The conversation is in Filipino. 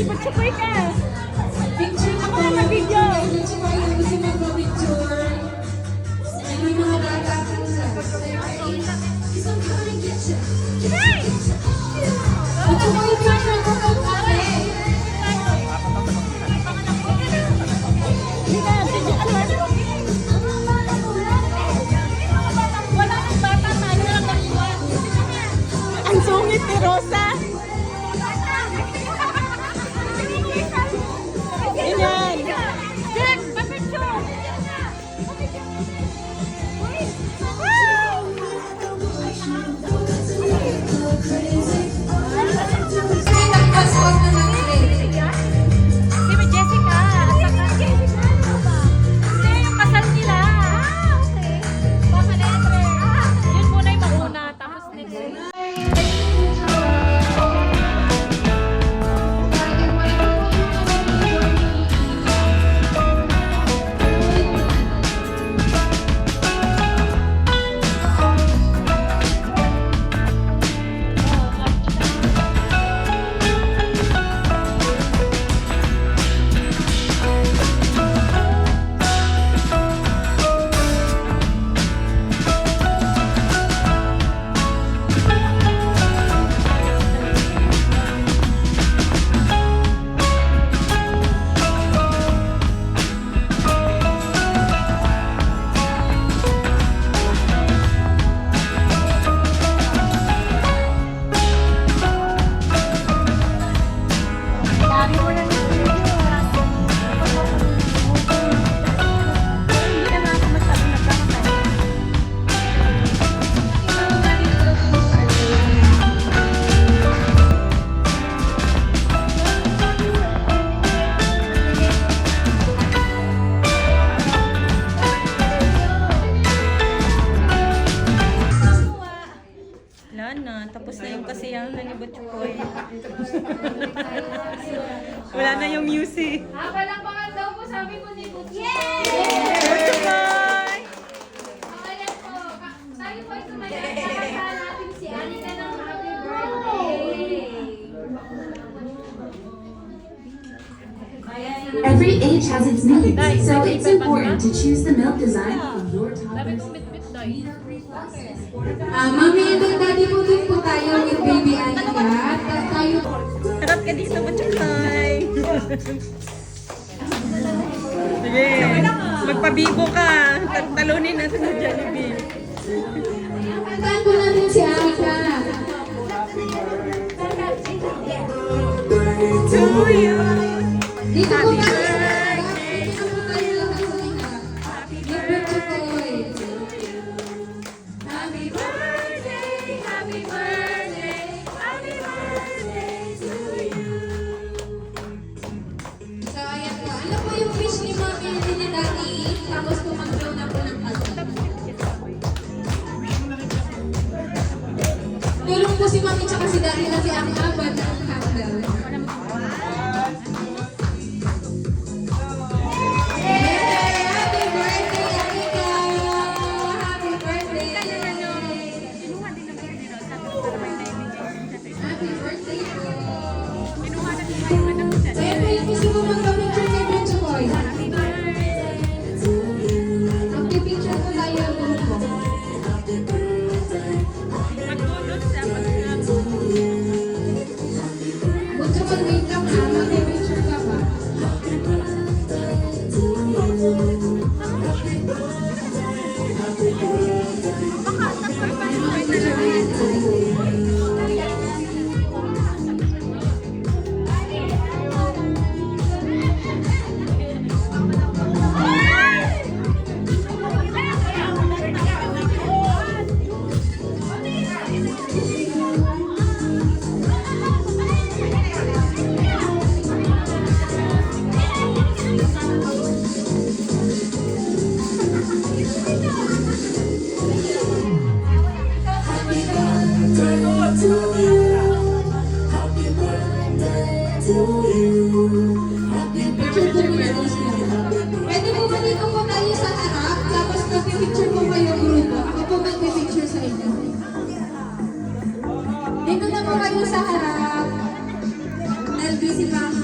Magsukoy ka. Picture Ako na mag-video. Gusto mag-picture. May mga bata po sa isang karing kitchen. Gusto ko yung picture ko kay ate. Ang sungit ni Rosa. Ganyan. Jack, papicture. Nagpasok na ng plate. Si Jessica. Hindi, yung kasal nila. Okay. Papa Letre. Yun muna yung mauna. Tapos next. Wala na. Tapos na yung kasiyahan ni Butchoy. Wala na yung music. Palakpakan daw po, sabi mo ni Butch. Yay! Butchoy! Ayan po, tayo po ay tumayo. Kakasal natin si Anika ng happy birthday. Every age has its needs, so it's important to choose the milk design for your toddler's Mami and daddy po din po tayo with baby Anika. Tayo Harap ka dito, Butchoy! Sige, magpabibo ka. Talunin natin sa Jollibee. kantaan po natin si Anika. To you! Dito po Happy tayo. birthday! Dito po tayo lahat sa ina. Give birth to Koy. Happy birthday! Happy birthday! Happy birthday to you! So ayan po. Ano po yung wish ni Mami and ni Daddy? Tapos po mag-blow na po ng candle. Tulong po si Mami tsaka si Daddy na si Anika ba ng candle. Yay! Happy birthday, Anika! Happy birthday! Happy birthday po! Ayan po yung gusto mo magpa-picture kay Butch Boy. Magpipicture po tayo ang grupo. Magdulot sa Butch Boy, wait lang ha. Magpipicture ka ba? Pwede po ba dito po tayo sa harap? Tapos magpipicture po kayo grupo. Ako po magpipicture sa inyo. Dito na po kayo sa harap. LBC Mama.